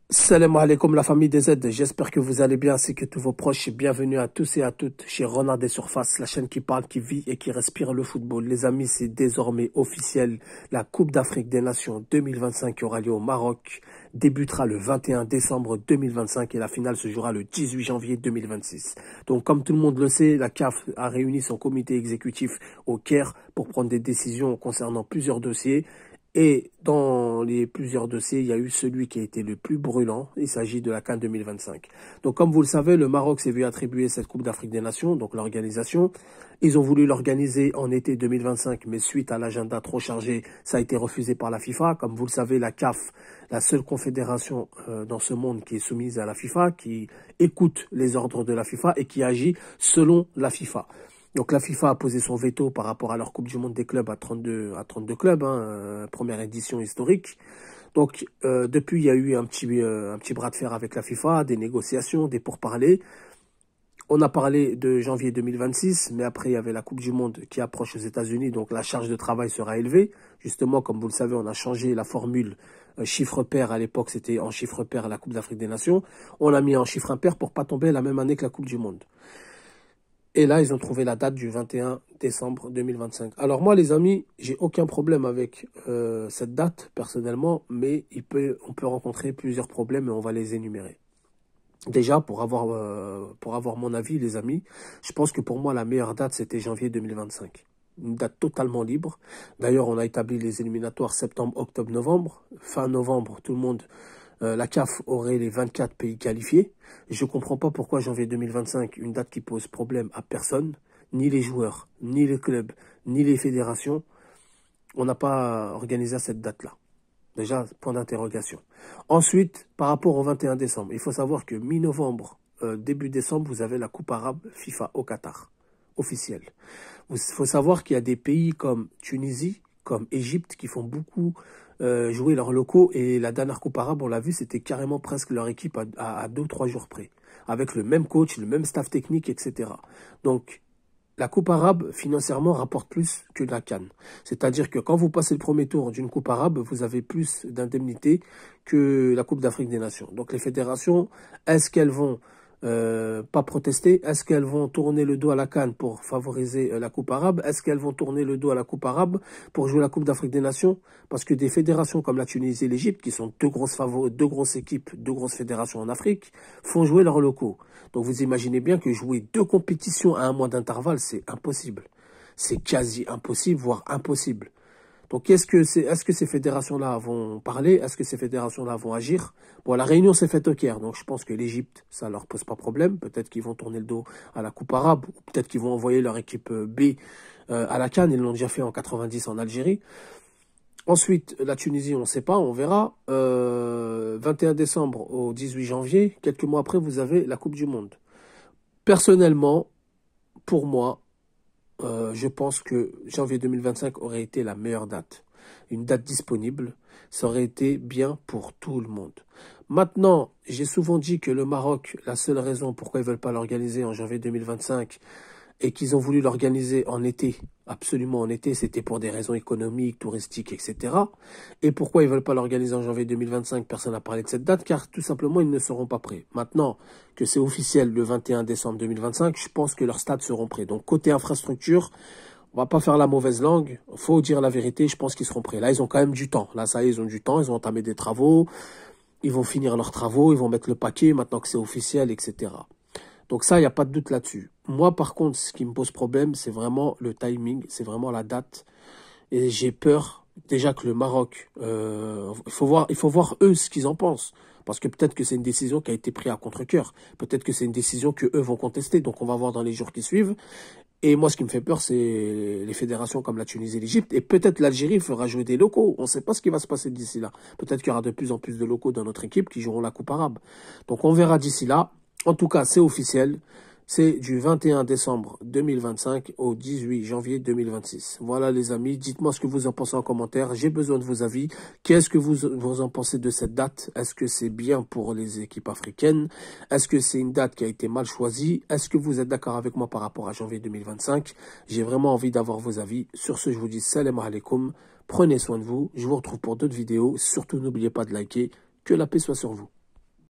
Salam alaikum la famille des aides, j'espère que vous allez bien ainsi que tous vos proches. Bienvenue à tous et à toutes chez Renard des Surfaces, la chaîne qui parle, qui vit et qui respire le football. Les amis, c'est désormais officiel. La Coupe d'Afrique des Nations 2025 qui aura lieu au Maroc débutera le 21 décembre 2025 et la finale se jouera le 18 janvier 2026. Donc comme tout le monde le sait, la CAF a réuni son comité exécutif au Caire pour prendre des décisions concernant plusieurs dossiers. Et dans les plusieurs dossiers, il y a eu celui qui a été le plus brûlant. Il s'agit de la CAN 2025. Donc, comme vous le savez, le Maroc s'est vu attribuer cette Coupe d'Afrique des Nations, donc l'organisation. Ils ont voulu l'organiser en été 2025, mais suite à l'agenda trop chargé, ça a été refusé par la FIFA. Comme vous le savez, la CAF, la seule confédération dans ce monde qui est soumise à la FIFA, qui écoute les ordres de la FIFA et qui agit selon la FIFA. Donc la FIFA a posé son veto par rapport à leur Coupe du Monde des clubs à 32 clubs, première édition historique. Donc depuis, il y a eu un petit bras de fer avec la FIFA, des négociations, des pourparlers. On a parlé de janvier 2026, mais après, il y avait la Coupe du Monde qui approche aux États-Unis, donc la charge de travail sera élevée. Justement, comme vous le savez, on a changé la formule chiffre pair. À l'époque, c'était en chiffre pair la Coupe d'Afrique des Nations. On l'a mis en chiffre impair pour pas tomber la même année que la Coupe du Monde. Et là, ils ont trouvé la date du 21 décembre 2025. Alors moi, les amis, j'ai aucun problème avec cette date, personnellement, mais on peut rencontrer plusieurs problèmes et on va les énumérer. Déjà, pour avoir mon avis, les amis, je pense que pour moi, la meilleure date, c'était janvier 2025. Une date totalement libre. D'ailleurs, on a établi les éliminatoires septembre, octobre, novembre. Fin novembre, tout le monde... la CAF aurait les 24 pays qualifiés. Je ne comprends pas pourquoi janvier 2025, une date qui pose problème à personne, ni les joueurs, ni les clubs, ni les fédérations. On n'a pas organisé à cette date-là. Déjà, point d'interrogation. Ensuite, par rapport au 21 décembre, il faut savoir que mi-novembre, début décembre, vous avez la Coupe arabe FIFA au Qatar, officielle. Il faut savoir qu'il y a des pays comme Tunisie, comme Égypte, qui font beaucoup jouer leurs locaux. Et la dernière Coupe arabe, on l'a vu, c'était carrément presque leur équipe à 2 ou 3 jours près. Avec le même coach, le même staff technique, etc. Donc, la Coupe arabe, financièrement, rapporte plus que la CAN. C'est-à-dire que quand vous passez le premier tour d'une Coupe arabe, vous avez plus d'indemnités que la Coupe d'Afrique des Nations. Donc les fédérations, est-ce qu'elles vont pas protester? Est-ce qu'elles vont tourner le dos à la CAN pour favoriser la Coupe arabe? Est-ce qu'elles vont tourner le dos à la Coupe arabe pour jouer la Coupe d'Afrique des Nations? Parce que des fédérations comme la Tunisie et l'Égypte, qui sont deux grosses équipes, deux grosses fédérations en Afrique, font jouer leurs locaux. Donc vous imaginez bien que jouer 2 compétitions à un mois d'intervalle, c'est impossible. C'est quasi impossible, voire impossible. Donc est-ce que ces fédérations-là vont parler? Est-ce que ces fédérations-là vont agir? Bon, la réunion s'est faite au Caire, donc je pense que l'Égypte, ça leur pose pas problème. Peut-être qu'ils vont tourner le dos à la Coupe arabe, ou peut-être qu'ils vont envoyer leur équipe B à la CAN. Ils l'ont déjà fait en 90 en Algérie. Ensuite, la Tunisie, on ne sait pas, on verra. 21 décembre au 18 janvier, quelques mois après, vous avez la Coupe du Monde. Personnellement, pour moi, je pense que janvier 2025 aurait été la meilleure date. Une date disponible, ça aurait été bien pour tout le monde. Maintenant, j'ai souvent dit que le Maroc, la seule raison pourquoi ils ne veulent pas l'organiser en janvier 2025 et qu'ils ont voulu l'organiser en été, absolument en été, c'était pour des raisons économiques, touristiques, etc. Et pourquoi ils ne veulent pas l'organiser en janvier 2025, personne n'a parlé de cette date, car tout simplement, ils ne seront pas prêts. Maintenant que c'est officiel le 21 décembre 2025, je pense que leurs stades seront prêts. Donc, côté infrastructure, on va pas faire la mauvaise langue, faut dire la vérité, je pense qu'ils seront prêts. Là, ils ont quand même du temps. Là, ça y est, ils ont du temps, ils ont entamé des travaux, ils vont finir leurs travaux, ils vont mettre le paquet maintenant que c'est officiel, etc. Donc ça, il n'y a pas de doute là-dessus. Moi, par contre, ce qui me pose problème, c'est vraiment le timing, c'est vraiment la date. Et j'ai peur déjà que le Maroc, il faut voir eux ce qu'ils en pensent. Parce que peut-être que c'est une décision qui a été prise à contre-cœur. Peut-être que c'est une décision que eux vont contester. Donc on va voir dans les jours qui suivent. Et moi, ce qui me fait peur, c'est les fédérations comme la Tunisie et l'Égypte. Et peut-être l'Algérie fera jouer des locaux. On ne sait pas ce qui va se passer d'ici là. Peut-être qu'il y aura de plus en plus de locaux dans notre équipe qui joueront la Coupe arabe. Donc on verra d'ici là. En tout cas, c'est officiel. C'est du 21 décembre 2025 au 18 janvier 2026. Voilà les amis, dites-moi ce que vous en pensez en commentaire. J'ai besoin de vos avis. Qu'est-ce que vous en pensez de cette date? Est-ce que c'est bien pour les équipes africaines? Est-ce que c'est une date qui a été mal choisie? Est-ce que vous êtes d'accord avec moi par rapport à janvier 2025? J'ai vraiment envie d'avoir vos avis. Sur ce, je vous dis salam alaikum. Prenez soin de vous. Je vous retrouve pour d'autres vidéos. Surtout, n'oubliez pas de liker. Que la paix soit sur vous.